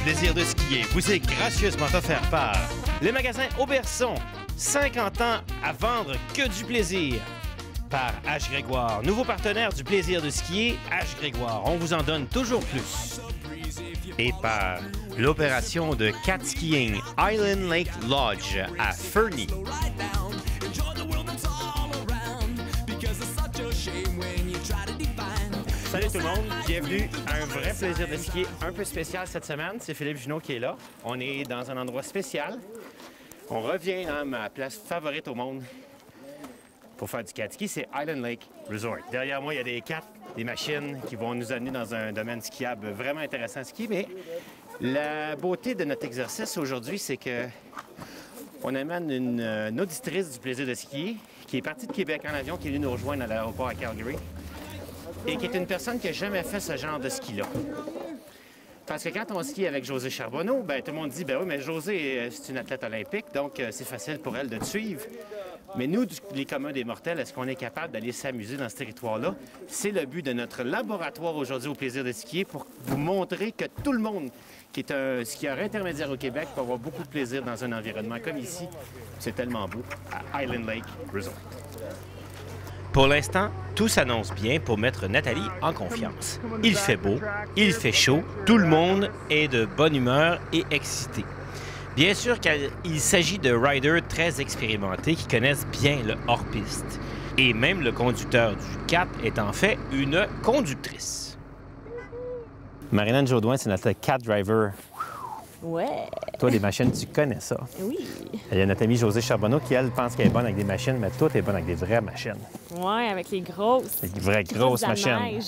plaisir de skier vous est gracieusement offert par les magasins Auberson, 50 ans à vendre que du plaisir. Par H. Grégoire, nouveau partenaire du plaisir de skier, H. Grégoire, on vous en donne toujours plus. Et par l'opération de cat skiing Island Lake Lodge à Fernie. Salut tout le monde, bienvenue à un vrai plaisir de skier un peu spécial cette semaine. C'est Philippe Junot qui est là. On est dans un endroit spécial. On revient à ma place favorite au monde pour faire du cat ski, c'est Island Lake Resort. Derrière moi, il y a des des machines qui vont nous amener dans un domaine skiable vraiment intéressant à skier. Mais la beauté de notre exercice aujourd'hui, c'est que on amène une auditrice du plaisir de skier qui est partie de Québec en avion, qui est venue nous rejoindre à l'aéroport à Calgary et qui est une personne qui n'a jamais fait ce genre de ski-là. Parce que quand on skie avec Josée Charbonneau, ben, tout le monde dit « ben oui, mais Josée, c'est une athlète olympique, donc c'est facile pour elle de te suivre. » Mais nous, les communs des mortels, est-ce qu'on est capable d'aller s'amuser dans ce territoire-là? C'est le but de notre laboratoire aujourd'hui au plaisir de skier pour vous montrer que tout le monde qui est un skieur intermédiaire au Québec peut avoir beaucoup de plaisir dans un environnement comme ici. C'est tellement beau, à Island Lake Resort. Pour l'instant, tout s'annonce bien pour mettre Nathalie en confiance. Il fait beau, il fait chaud, tout le monde est de bonne humeur et excité. Bien sûr qu'il s'agit de riders très expérimentés qui connaissent bien le hors-piste. Et même le conducteur du cat est en fait une conductrice. Marilyn Jaudoin, c'est notre cat driver. Ouais. Toi, les machines, tu connais ça. Oui. Il y a notre amie Josée Charbonneau qui, elle, pense qu'elle est bonne avec des machines, mais toi, tu es bonne avec des vraies machines. Ouais, avec les grosses. Des vraies grosses machines.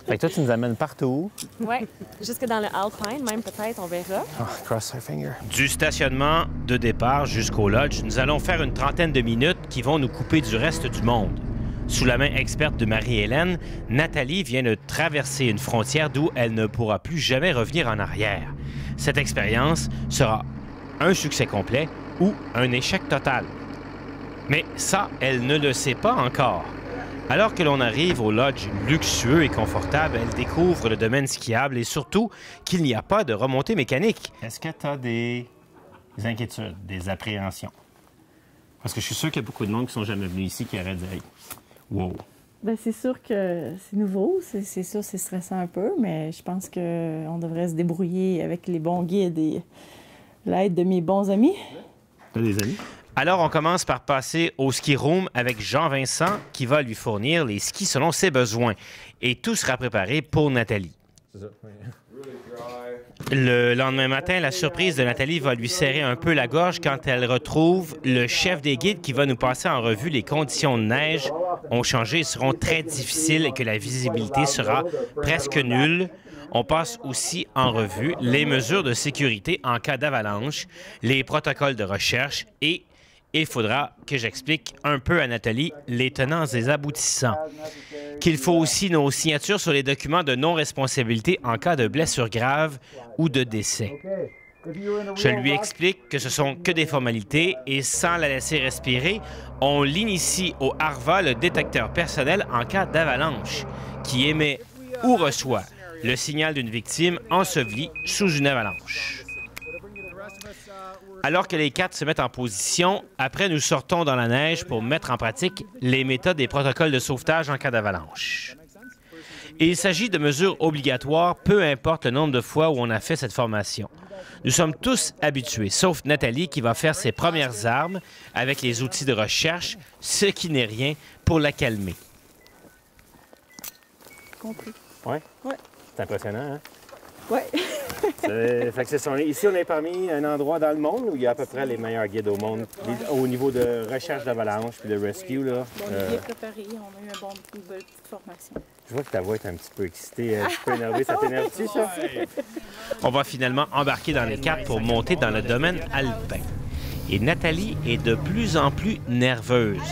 Fait que toi, tu nous amènes partout. Ouais, jusque dans le Alpine, même peut-être, on verra. Oh, cross her finger. Du stationnement de départ jusqu'au lodge, nous allons faire une trentaine de minutes qui vont nous couper du reste du monde. Sous la main experte de Marie-Hélène, Nathalie vient de traverser une frontière d'où elle ne pourra plus jamais revenir en arrière. Cette expérience sera un succès complet ou un échec total. Mais ça, elle ne le sait pas encore. Alors que l'on arrive au lodge luxueux et confortable, elle découvre le domaine skiable et surtout qu'il n'y a pas de remontée mécanique. Est-ce que tu as des inquiétudes, des appréhensions? Parce que je suis sûr qu'il y a beaucoup de monde qui ne sont jamais venus ici qui auraient dit hey, « wow ». Bien, c'est sûr que c'est nouveau, c'est sûr, c'est stressant un peu, mais je pense qu'on devrait se débrouiller avec les bons guides et l'aide de mes bons amis. T'as des amis? Alors, on commence par passer au ski room avec Jean-Vincent qui va lui fournir les skis selon ses besoins. Et tout sera préparé pour Nathalie. Le lendemain matin, la surprise de Nathalie va lui serrer un peu la gorge quand elle retrouve le chef des guides qui va nous passer en revue les conditions de neige ont changé et seront très difficiles et que la visibilité sera presque nulle. On passe aussi en revue les mesures de sécurité en cas d'avalanche, les protocoles de recherche et il faudra que j'explique un peu à Nathalie les tenants et aboutissants. Qu'il faut aussi nos signatures sur les documents de non-responsabilité en cas de blessure grave ou de décès. Je lui explique que ce sont que des formalités et sans la laisser respirer, on l'initie au ARVA, le détecteur personnel en cas d'avalanche, qui émet ou reçoit le signal d'une victime ensevelie sous une avalanche. Alors que les quatre se mettent en position, après nous sortons dans la neige pour mettre en pratique les méthodes et protocoles de sauvetage en cas d'avalanche. Il s'agit de mesures obligatoires, peu importe le nombre de fois où on a fait cette formation. Nous sommes tous habitués, sauf Nathalie qui va faire ses premières armes avec les outils de recherche, ce qui n'est rien pour la calmer. Compris. Oui? Oui. C'est impressionnant, hein? Oui. Ici, on est parmi un endroit dans le monde où il y a à peu près les meilleurs guides au monde au niveau de recherche d'avalanche puis de rescue. Là. On est bien préparés, on a eu une belle petite formation. Je vois que ta voix est un petit peu excitée, un petit peu énervée. Ça t'énerve-tu, ça? On va finalement embarquer dans les quatre pour monter dans le domaine alpin. Et Nathalie est de plus en plus nerveuse,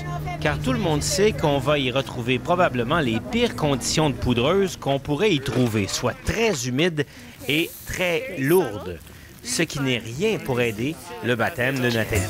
car tout le monde sait qu'on va y retrouver probablement les pires conditions de poudreuse qu'on pourrait y trouver, soit très humides et très lourdes, ce qui n'est rien pour aider le baptême de Nathalie.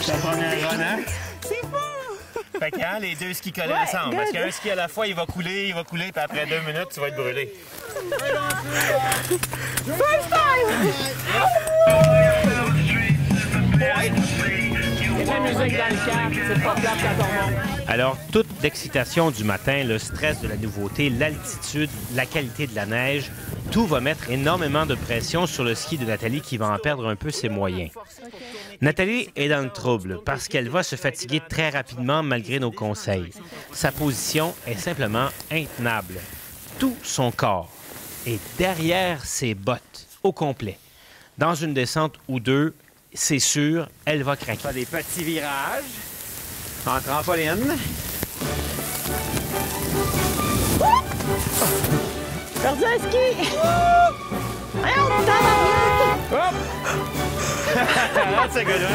Ça prend un run, hein? C'est fort! Fait que, hein, les deux skis collés ensemble. Parce qu'un ski à la fois, il va couler, puis après 2 minutes, tu vas être brûlé. First time! C'est de la musique dans le cap, c'est pas plate quand on monte. Alors, toute l'excitation du matin, le stress de la nouveauté, l'altitude, la qualité de la neige, tout va mettre énormément de pression sur le ski de Nathalie qui va en perdre un peu ses moyens. Nathalie est dans le trouble parce qu'elle va se fatiguer très rapidement malgré nos conseils. Sa position est simplement intenable. Tout son corps est derrière ses bottes, au complet. Dans une descente ou deux, c'est sûr, elle va craquer. Des petits virages en trampoline. Perdu un ski! Hop! C'est good, hein?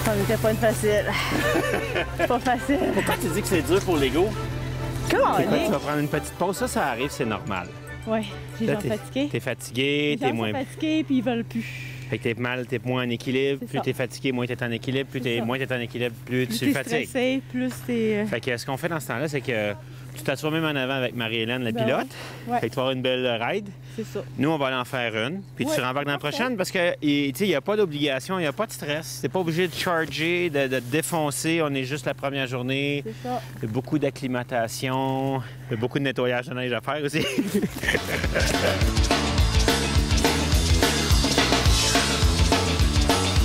Ça n'était pas une facile. Pas facile. Pourquoi tu dis que c'est dur pour l'ego? Comment C'est quoi, tu vas prendre une petite pause? Ça arrive, c'est normal. Oui, les Là, gens fatigués. T'es fatigué, Les t'es gens moins... sont fatigués puis ils veulent plus. Fait que t'es moins en équilibre. C'est Plus ça. t'es fatigué, moins t'es en équilibre. Moins t'es en équilibre, plus Plus tu t'es fatigues. stressé, plus t'es... Fait que ce qu'on fait dans ce temps-là, c'est que tu t'assois même en avant avec Marie-Hélène, la Ben pilote. ouais. Fait que tu vas avoir une belle ride. C'est ça. Nous, on va aller en faire une. Puis tu Ouais, rembarques dans la parfait. prochaine parce que, tu sais, il n'y a pas d'obligation, il n'y a pas de stress. T'es pas obligé de charger, de te défoncer. On est juste la première journée. C'est ça. Il y a beaucoup d'acclimatation, il y a beaucoup de nettoyage de neige à faire aussi.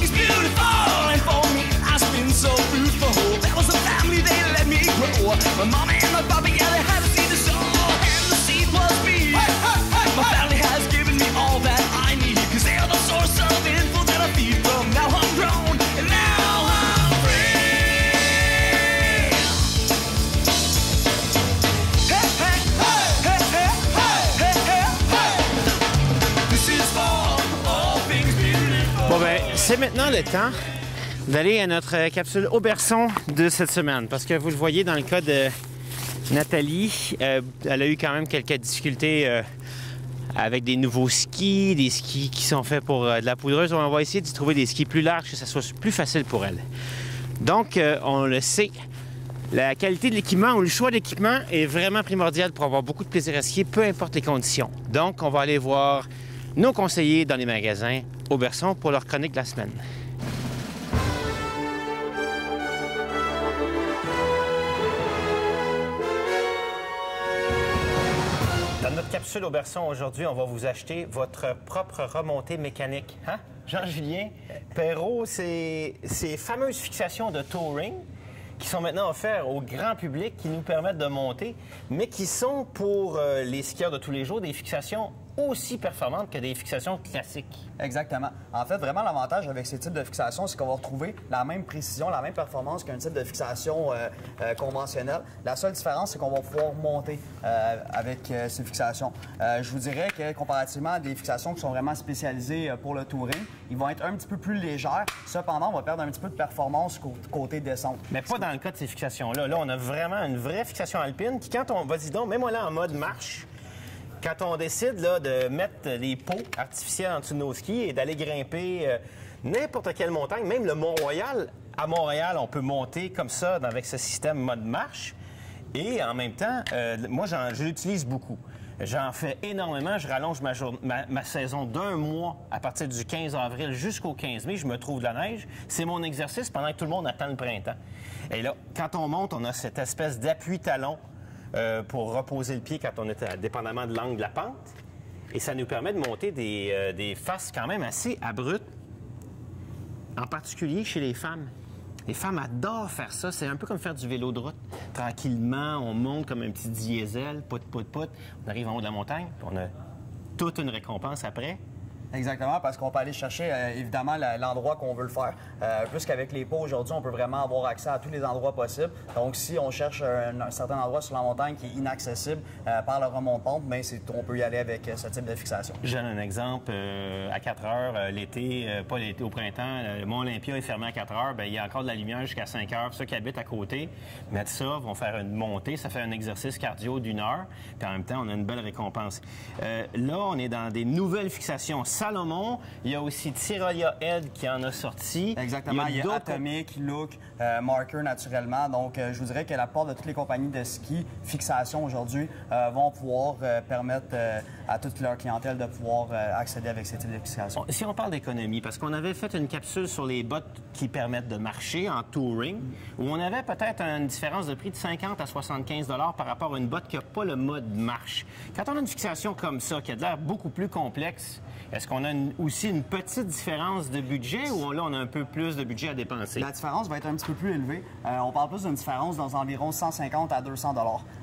It's beautiful and for me it's been so beautiful. There was a family, they let me grow. My mama and my papa, yeah, they had to see the show. And the seed was me. My family has given me all that I need. Cause they are the source of info that I feed from. Now I'm grown and now I'm free. Hey, hey, hey, hey, hey, hey, hey, hey. This is for all things beautiful. Bon, ben, c'est maintenant le temps d'aller à notre capsule Auberçon de cette semaine. Parce que vous le voyez dans le cas de Nathalie, elle a eu quand même quelques difficultés avec des nouveaux skis, des skis qui sont faits pour de la poudreuse. On va essayer d'y trouver des skis plus larges, que ça soit plus facile pour elle. Donc, on le sait, la qualité de l'équipement ou le choix d'équipement est vraiment primordial pour avoir beaucoup de plaisir à skier, peu importe les conditions. Donc, on va aller voir nos conseillers dans les magasins Auberçon pour leur chronique de la semaine. Dans notre capsule Auberçon aujourd'hui, on va vous acheter votre propre remontée mécanique. Hein? Jean-Julien, Perrault, ces fameuses fixations de touring qui sont maintenant offertes au grand public, qui nous permettent de monter, mais qui sont pour les skieurs de tous les jours des fixations aussi performantes que des fixations classiques. Exactement. En fait, vraiment, l'avantage avec ces types de fixations, c'est qu'on va retrouver la même précision, la même performance qu'un type de fixation conventionnelle. La seule différence, c'est qu'on va pouvoir monter avec ces fixations. Je vous dirais que comparativement à des fixations qui sont vraiment spécialisées pour le touring, ils vont être un petit peu plus légères. Cependant, on va perdre un petit peu de performance côté descente. Mais pas dans le cas de ces fixations-là. Là, on a vraiment une vraie fixation alpine qui, quand on... Vas-y donc, mets-moi là en mode marche. Quand on décide là, de mettre des pots artificiels en dessous de nos skis et d'aller grimper n'importe quelle montagne, même le Mont-Royal, à Montréal, on peut monter comme ça avec ce système mode marche. Et en même temps, moi, je l'utilise beaucoup. J'en fais énormément. Je rallonge ma saison d'1 mois à partir du 15 avril jusqu'au 15 mai. Je me trouve de la neige. C'est mon exercice pendant que tout le monde attend le printemps. Et là, quand on monte, on a cette espèce d'appui-talon pour reposer le pied quand on est dépendamment de l'angle de la pente. Et ça nous permet de monter des faces quand même assez abruptes, en particulier chez les femmes. Les femmes adorent faire ça. C'est un peu comme faire du vélo de route. Tranquillement, on monte comme un petit diesel, pout, pout, pout. On arrive en haut de la montagne, puis on a toute une récompense après. Exactement, parce qu'on peut aller chercher évidemment l'endroit qu'on veut le faire. Puisqu'avec les pots aujourd'hui, on peut vraiment avoir accès à tous les endroits possibles. Donc, si on cherche un certain endroit sur la montagne qui est inaccessible par le remont-pompe, bien, on peut y aller avec ce type de fixation. Je donne un exemple. À 4 heures, l'été, pas l'été, au printemps, le Mont Olympia est fermé à 4 heures. Bien, il y a encore de la lumière jusqu'à 5 heures. Ceux qui habitent à côté mettent ça, vont faire une montée. Ça fait un exercice cardio d'1 heure. Puis en même temps, on a une belle récompense. Là, on est dans des nouvelles fixations. Salomon, il y a aussi Tyrolia Head qui en a sorti. Exactement. Il y a Atomic, Look, Marker naturellement. Donc, je vous dirais que la part de toutes les compagnies de ski, fixation aujourd'hui, vont pouvoir permettre à toute leur clientèle de pouvoir accéder avec ces types de fixations. Si on parle d'économie, parce qu'on avait fait une capsule sur les bottes qui permettent de marcher en touring, où on avait peut-être une différence de prix de 50 à 75 $ par rapport à une botte qui n'a pas le mode marche. Quand on a une fixation comme ça, qui a de l'air beaucoup plus complexe, est-ce qu'on a aussi une petite différence de budget ou là, on a un peu plus de budget à dépenser? La différence va être un petit peu plus élevée. On parle plus d'une différence dans environ 150 à 200 $.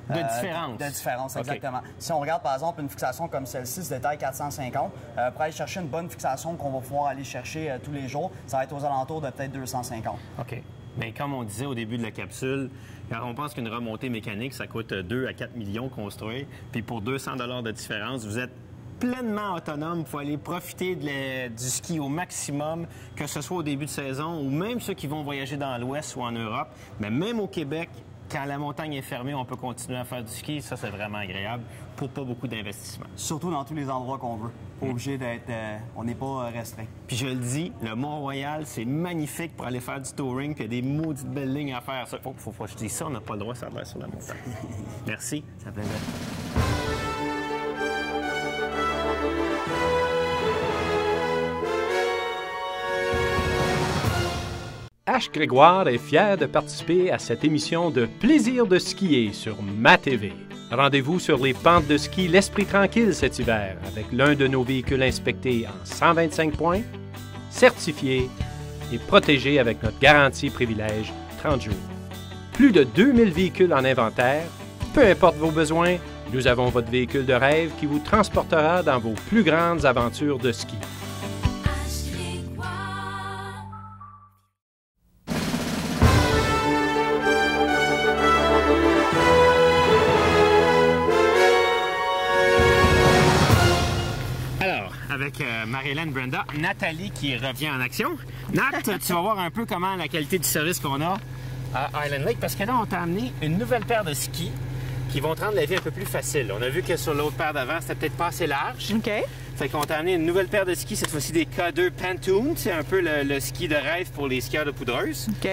De différence? De différence, exactement. Okay. Si on regarde, par exemple, une fixation comme celle-ci, c'est de taille 450, pour aller chercher une bonne fixation qu'on va pouvoir aller chercher tous les jours, ça va être aux alentours de peut-être 250. OK. Bien, comme on disait au début de la capsule, quand on pense qu'une remontée mécanique, ça coûte 2 à 4 millions construire, puis pour 200 $ de différence, vous êtes pleinement autonome. Il faut aller profiter du ski au maximum, que ce soit au début de saison ou même ceux qui vont voyager dans l'Ouest ou en Europe. Mais même au Québec, quand la montagne est fermée, on peut continuer à faire du ski. Ça, c'est vraiment agréable pour pas beaucoup d'investissement. Surtout dans tous les endroits qu'on veut. Pas obligé d'être... on n'est pas restreint. Puis je le dis, le Mont-Royal, c'est magnifique pour aller faire du touring, puis il y a des maudites belles lignes à faire. Faut pas que je dise ça, on n'a pas le droit de faire de l'air sur la montagne. Merci. Ça plaisait. H. Grégoire est fier de participer à cette émission de Plaisir de skier sur MaTV. Rendez-vous sur les pentes de ski l'esprit tranquille cet hiver avec l'un de nos véhicules inspectés en 125 points, certifié et protégé avec notre garantie privilège 30 jours. Plus de 2000 véhicules en inventaire, peu importe vos besoins, nous avons votre véhicule de rêve qui vous transportera dans vos plus grandes aventures de ski. Avec Marie-Hélène, Brenda, Nathalie qui revient en action. Nat, tu vas voir un peu comment la qualité du service qu'on a à Island Lake, parce que là, on t'a amené une nouvelle paire de skis qui vont te rendre la vie un peu plus facile. On a vu que sur l'autre paire d'avant, c'était peut-être pas assez large. OK. Fait qu'on t'a amené une nouvelle paire de skis, cette fois-ci des K2 Pantoon. C'est un peu le ski de rêve pour les skieurs de poudreuse. OK.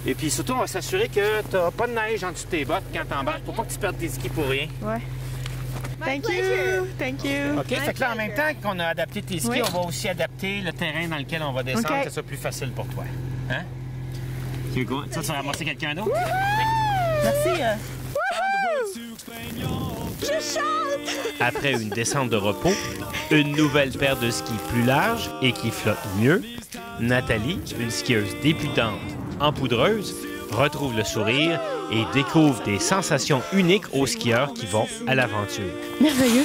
Et puis surtout, on va s'assurer que tu n'as pas de neige en dessous de tes bottes quand tu embarques pour pas que tu perdes tes skis pour rien. Ouais. Thank you! Thank you! OK, fait que là, en même temps qu'on a adapté tes skis, oui, on va aussi adapter le terrain dans lequel on va descendre, OK, que ce soit plus facile pour toi. Hein? Hugo, ça, tu vas ramasser quelqu'un d'autre? Merci. Après une descente de repos, une nouvelle paire de skis plus large et qui flotte mieux, Nathalie, une skieuse débutante en poudreuse, retrouve le sourire et découvre des sensations uniques aux skieurs qui vont à l'aventure. Merveilleux!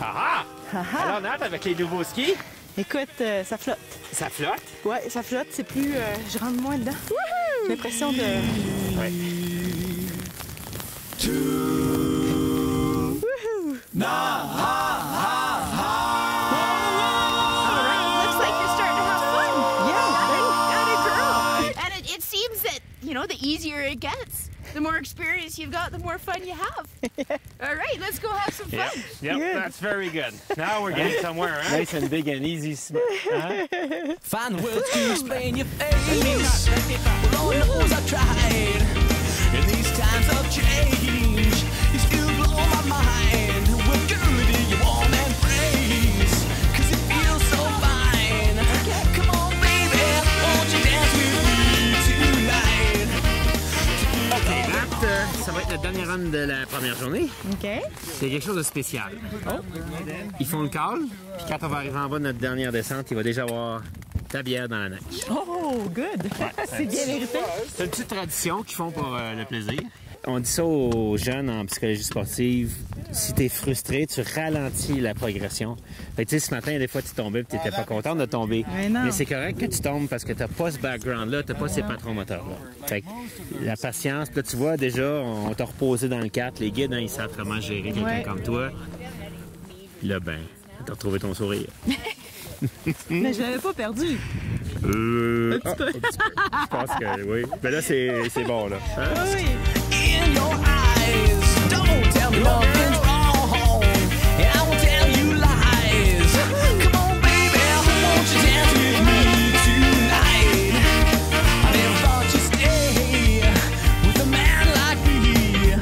Ah ah! Alors, Nat, avec les nouveaux skis, Écoute, ça flotte. ça flotte. Ouais, ça flotte, c'est plus... je rentre moins dedans. J'ai l'impression de... Ouais. Looks like you're starting to have fun. Yeah, Got a girl. And it seems that, you know, the easier it gets, the more experience you've got, the more fun you have. All right, let's go have some fun. Yep, that's very good. Now we're getting somewhere, huh? Nice and big and easy. Huh? Find the words to explain your face. Well, Lord knows I've tried. In these times of change, you still blow my mind. What good do you want and praise? 'Cause it feels so fine. Come on, baby, won't you dance with me tonight? OK, Nat, ça va être le dernier run de la première journée. OK. C'est quelque chose de spécial. Ils font le call, puis quand on va arriver en bas de notre dernière descente, il va déjà avoir ta bière dans la neige. Oh, good! C'est bien mérité. C'est une petite tradition qu'ils font pour le plaisir. On dit ça aux jeunes en psychologie sportive. si tu es frustré, tu ralentis la progression. Fait que, tu sais, ce matin, des fois, tu tombais et tu n'étais pas contente de tomber. Mais c'est correct que tu tombes parce que tu n'as pas ce background-là, tu n'as pas ces patrons moteurs-là. Fait que la patience, là, tu vois, déjà, on t'a reposé dans le 4. Les guides, hein, ils savent comment gérer quelqu'un comme toi. Là, ben, t'as retrouvé ton sourire. Mais je l'avais pas perdu. Un petit peu. Je pense que oui. Mais là, c'est bon, là. Hein? Oui. In your eyes, don't tell me nothing's wrong, and I won't tell you lies. Come on, baby, won't you dance with me tonight? I never thought you'd stay with a man like me.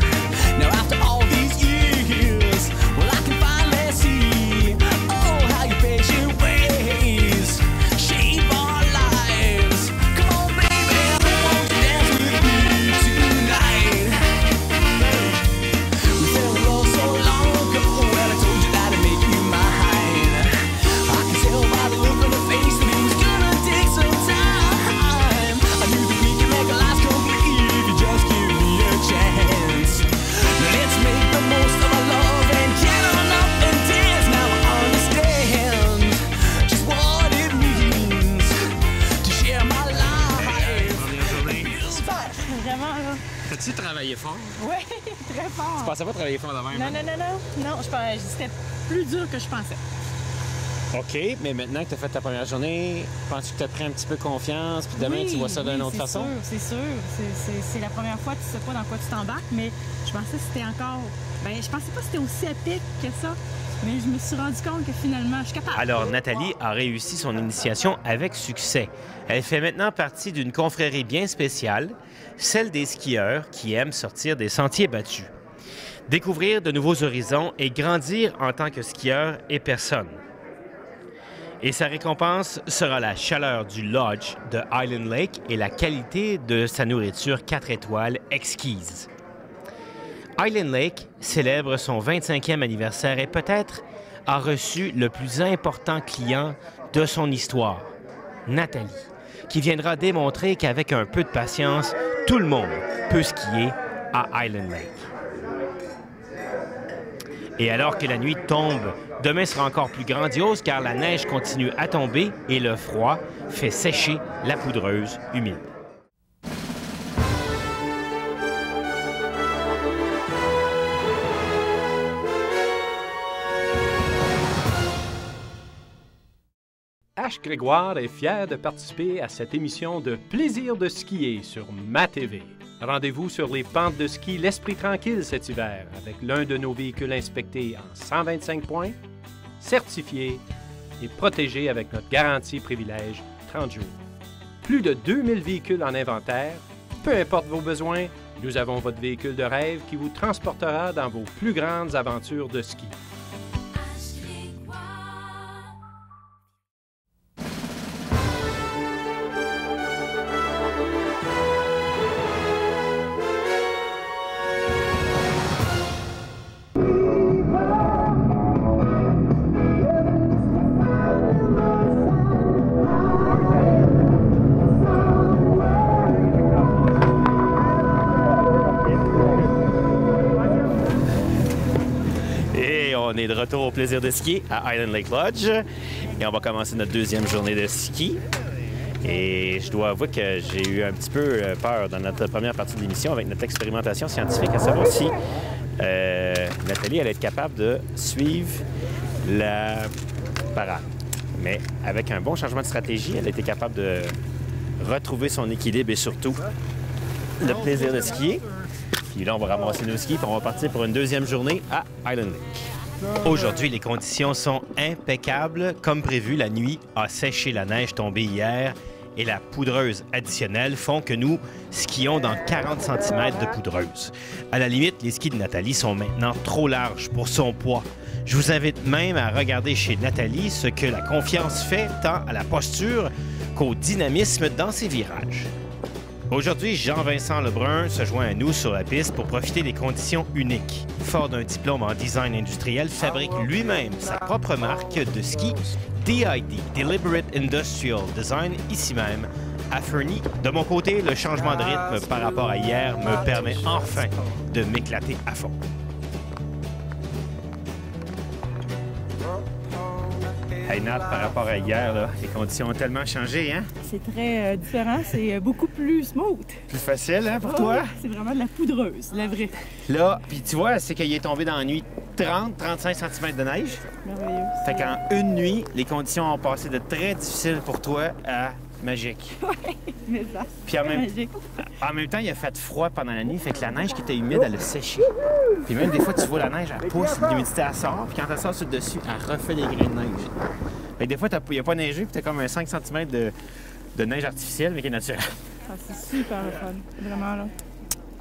Now after all these years, well, I can finally see, oh, how your patient ways shape our lives. Come on, baby, won't you dance with me tonight? We fell in love so long ago, well, I told you that I'd make you mine. I could tell by the look on her face that it was gonna take some time. I knew that we could make our lives complete if you just give me a chance. Now let's make the most of our love and get on up and dance. Now I understand just what it means to share my life. Première journée. Super, vraiment, là. As-tu travaillé fort? Oui, très fort. Tu pensais pas travailler fort de même? Non, non, non, non. Non, c'était plus dur que je pensais. OK, mais maintenant que tu as fait ta première journée, penses-tu que tu as pris un petit peu confiance, puis demain, tu vois ça d'une autre façon? C'est sûr. C'est la première fois, tu sais pas dans quoi tu t'embarques, mais je pensais que c'était encore... Ben, je pensais pas que c'était aussi épique que ça, mais je me suis rendu compte que finalement, je suis capable. Alors, Nathalie a réussi son initiation avec succès. Elle fait maintenant partie d'une confrérie bien spéciale, celle des skieurs qui aiment sortir des sentiers battus. Découvrir de nouveaux horizons et grandir en tant que skieur et personne. Et sa récompense sera la chaleur du lodge de Island Lake et la qualité de sa nourriture 4 étoiles exquise. Island Lake célèbre son 25e anniversaire et peut-être a reçu le plus important client de son histoire, Nathalie, qui viendra démontrer qu'avec un peu de patience, tout le monde peut skier à Island Lake. Et alors que la nuit tombe, demain sera encore plus grandiose car la neige continue à tomber et le froid fait sécher la poudreuse humide. H. Grégoire est fier de participer à cette émission de Plaisir de skier sur MaTV. Rendez-vous sur les pentes de ski l'esprit tranquille cet hiver avec l'un de nos véhicules inspectés en 125 points, certifiés et protégés avec notre garantie privilège 30 jours. Plus de 2000 véhicules en inventaire. Peu importe vos besoins, nous avons votre véhicule de rêve qui vous transportera dans vos plus grandes aventures de ski. On est de retour au plaisir de skier à Island Lake Lodge et on va commencer notre deuxième journée de ski. Et je dois avouer que j'ai eu un petit peu peur dans notre première partie de l'émission avec notre expérimentation scientifique à savoir si Nathalie allait être capable de suivre la parade. Mais avec un bon changement de stratégie, elle a été capable de retrouver son équilibre et surtout le plaisir de skier. Puis là, on va ramasser nos skis et on va partir pour une deuxième journée à Island Lake. Aujourd'hui, les conditions sont impeccables. Comme prévu, la nuit a séché la neige tombée hier et la poudreuse additionnelle font que nous skions dans 40 cm de poudreuse. À la limite, les skis de Nathalie sont maintenant trop larges pour son poids. Je vous invite même à regarder chez Nathalie ce que la confiance fait tant à la posture qu'au dynamisme dans ses virages. Aujourd'hui, Jean-Vincent Lebrun se joint à nous sur la piste pour profiter des conditions uniques. Fort d'un diplôme en design industriel, fabrique lui-même sa propre marque de ski DID, Deliberate Industrial Design, ici même à Fernie. De mon côté, le changement de rythme par rapport à hier me permet enfin de m'éclater à fond. Nat, par rapport à hier, là, les conditions ont tellement changé, hein? C'est très différent, c'est beaucoup plus smooth. Plus facile, hein, pour toi? C'est vraiment de la poudreuse, la vraie. Là, puis tu vois, c'est qu'il est tombé dans la nuit 30-35 cm de neige. Merveilleux. Fait qu'en une nuit, les conditions ont passé de très difficiles pour toi à magique. Ouais, mais ça, Puis en c'est même, magique. en même temps, il a fait froid pendant la nuit, fait que la neige qui était humide, elle a séché. Puis même des fois, tu vois la neige, elle pousse, l'humidité, elle sort, puis quand elle sort sur le dessus, elle refait les grains de neige. Fait que des fois, il n'y a pas neigé, puis t'as comme un 5 cm de neige artificielle, mais qui est naturelle. Ah, c'est super le fun, vraiment là.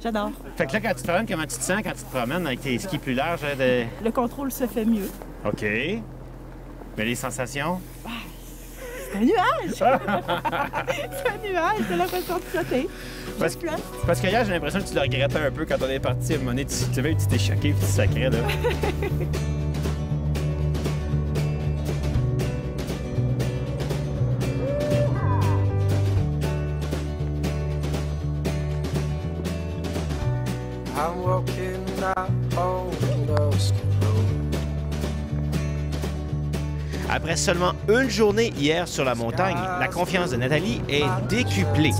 J'adore. Fait que là, quand tu te promènes, comment tu te sens quand tu te promènes avec tes skis plus larges? De... Le contrôle se fait mieux. OK. Mais les sensations? C'est un nuage! C'est un nuage, j'ai l'impression de flotter. Parce que hier, j'ai l'impression que tu le regrettais un peu quand on est parti. À un moment donné, tu t'es choqué puis tu sacrais, là. I'm walking out on dusty road. Après seulement une journée hier sur la montagne, la confiance de Nathalie est décuplée.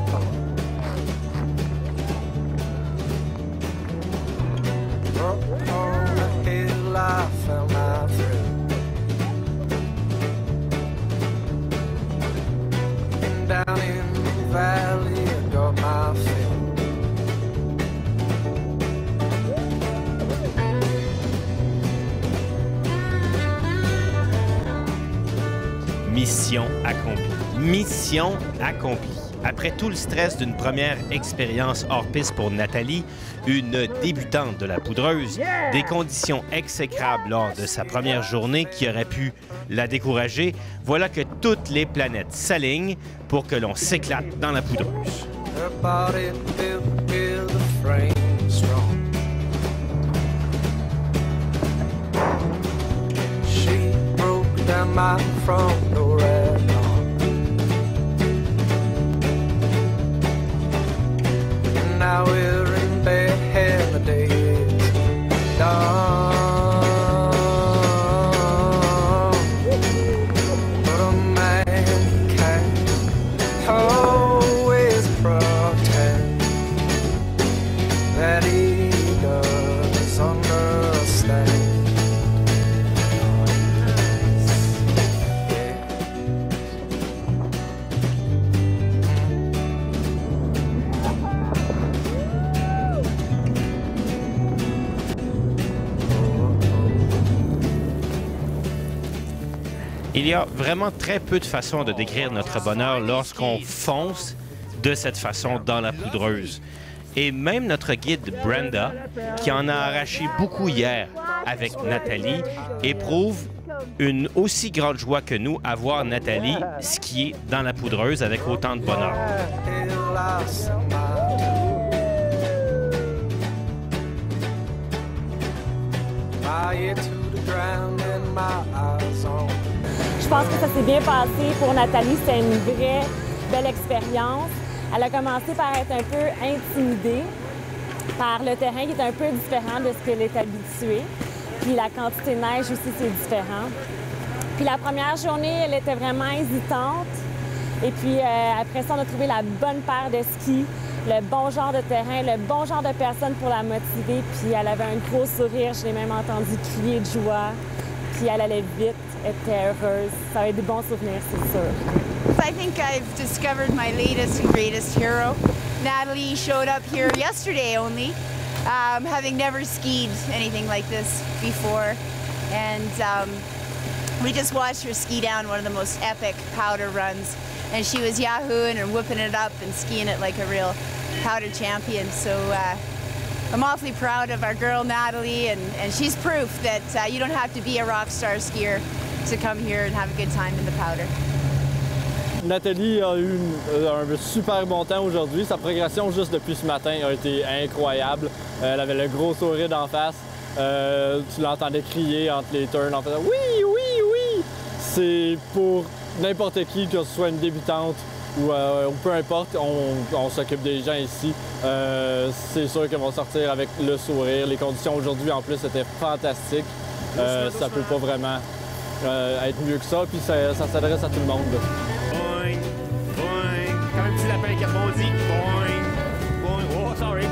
Up on the hill, I found my friend. And down in the valley, I got my fill. Mission accomplie. Mission accomplie. Après tout le stress d'une première expérience hors piste pour Nathalie, une débutante de la poudreuse, des conditions exécrables lors de sa première journée qui auraient pu la décourager, voilà que toutes les planètes s'alignent pour que l'on s'éclate dans la poudreuse. Her body built with a frame strong. She broke down my front door at dawn. And now we're in bed and the day is done. But a man can't always protect that he does understand. Il y a vraiment très peu de façons de décrire notre bonheur lorsqu'on fonce de cette façon dans la poudreuse. Et même notre guide Brenda, qui en a arraché beaucoup hier avec Nathalie, éprouve une aussi grande joie que nous à voir Nathalie skier dans la poudreuse avec autant de bonheur. Je pense que ça s'est bien passé pour Nathalie. C'était une vraie belle expérience. Elle a commencé par être un peu intimidée par le terrain qui est un peu différent de ce qu'elle est habituée. Puis la quantité de neige aussi, c'est différent. Puis la première journée, elle était vraiment hésitante. Et puis après ça, on a trouvé la bonne paire de skis, le bon genre de terrain, le bon genre de personne pour la motiver. Puis elle avait un gros sourire. Je l'ai même entendu crier de joie. Puis elle allait vite, elle était heureuse. Ça va être des bons souvenirs, c'est sûr. I think I've discovered my latest and greatest hero. Natalie showed up here yesterday only, having never skied anything like this before. And we just watched her ski down one of the most epic powder runs. And she was yahooing and whipping it up and skiing it like a real powder champion. So I'm awfully proud of our girl Natalie, and she's proof that you don't have to be a rock star skier to come here and have a good time in the powder. Nathalie a eu un super bon temps aujourd'hui. Sa progression juste depuis ce matin a été incroyable. Elle avait le gros sourire d'en face. Tu l'entendais crier entre les turns en faisant « Oui, oui, oui ». C'est pour n'importe qui, que ce soit une débutante ou peu importe, on s'occupe des gens ici. C'est sûr qu'elles vont sortir avec le sourire. Les conditions aujourd'hui en plus étaient fantastiques. Ça peut pas vraiment être mieux que ça, puis ça s'adresse à tout le monde. Là. Boing, boing. Comme un petit lapin qui rebondit. Boing, boing. Oh, sorry.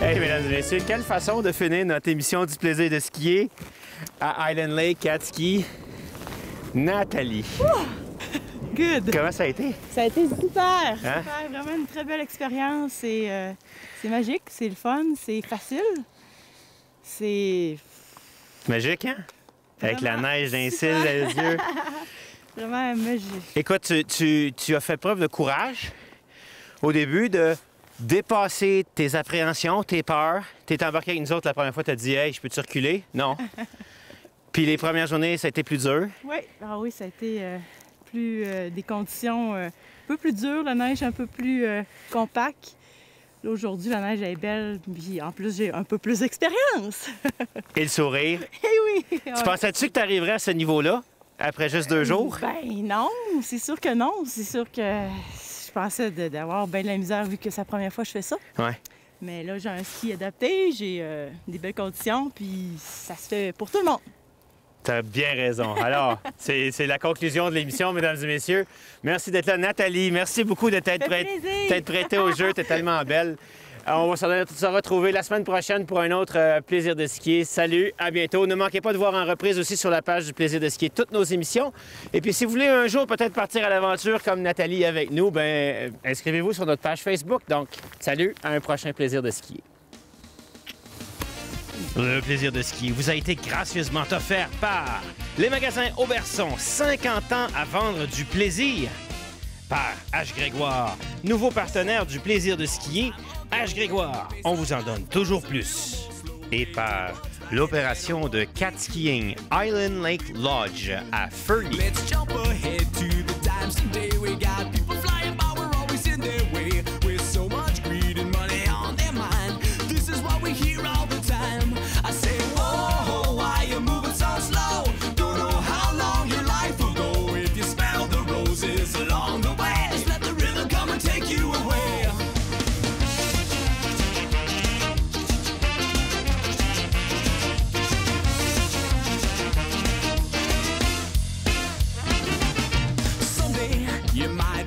Hey, mesdames et messieurs, quelle façon de finir notre émission du plaisir de skier à Island Lake, Cat-Ski. Nathalie. Good! Comment ça a été? Ça a été super! Hein? Super, vraiment une très belle expérience. C'est magique, c'est le fun, c'est facile. C'est Magique, hein? Avec la neige d'un cils dans les yeux. vraiment magique. Écoute, tu as fait preuve de courage au début de dépasser tes appréhensions, tes peurs. Tu es embarqué avec nous autres la première fois, tu as dit « Hey, je peux-tu reculer? » Non. Puis les premières journées, ça a été plus dur. Oui, ah oui, ça a été des conditions un peu plus dures, la neige un peu plus compacte. Là, aujourd'hui, la neige est belle, puis en plus, j'ai un peu plus d'expérience. Et le sourire. Eh oui! Tu pensais-tu que tu arriverais à ce niveau-là après juste 2 jours? Ben non, c'est sûr que non. C'est sûr que je pensais d'avoir bien de la misère vu que c'est la première fois que je fais ça. Ouais. Mais là, j'ai un ski adapté, j'ai des belles conditions, puis ça se fait pour tout le monde. T'as bien raison. Alors, c'est la conclusion de l'émission, mesdames et messieurs. Merci d'être là. Nathalie, merci beaucoup de t'être prêtée au jeu. T'es tellement belle. On va se retrouver la semaine prochaine pour un autre plaisir de skier. Salut, à bientôt. Ne manquez pas de voir en reprise aussi sur la page du plaisir de skier toutes nos émissions. Et puis, si vous voulez un jour peut-être partir à l'aventure comme Nathalie avec nous, ben inscrivez-vous sur notre page Facebook. Donc, salut, à un prochain plaisir de skier. Le plaisir de skier vous a été gracieusement offert par les magasins Auberson, 50 ans à vendre du plaisir. Par H. Grégoire, nouveau partenaire du plaisir de skier. H. Grégoire, on vous en donne toujours plus. Et par l'opération de cat skiing Island Lake Lodge à Fernie. Let's jump ahead to the times today. We got people flying by, we're always in their way. With so much greed and money on their mind. This is what we hear all the time. I say, whoa, why you moving so slow? Don't know how long your life will go. If you smell the roses along the way, just let the rhythm come and take you away. You might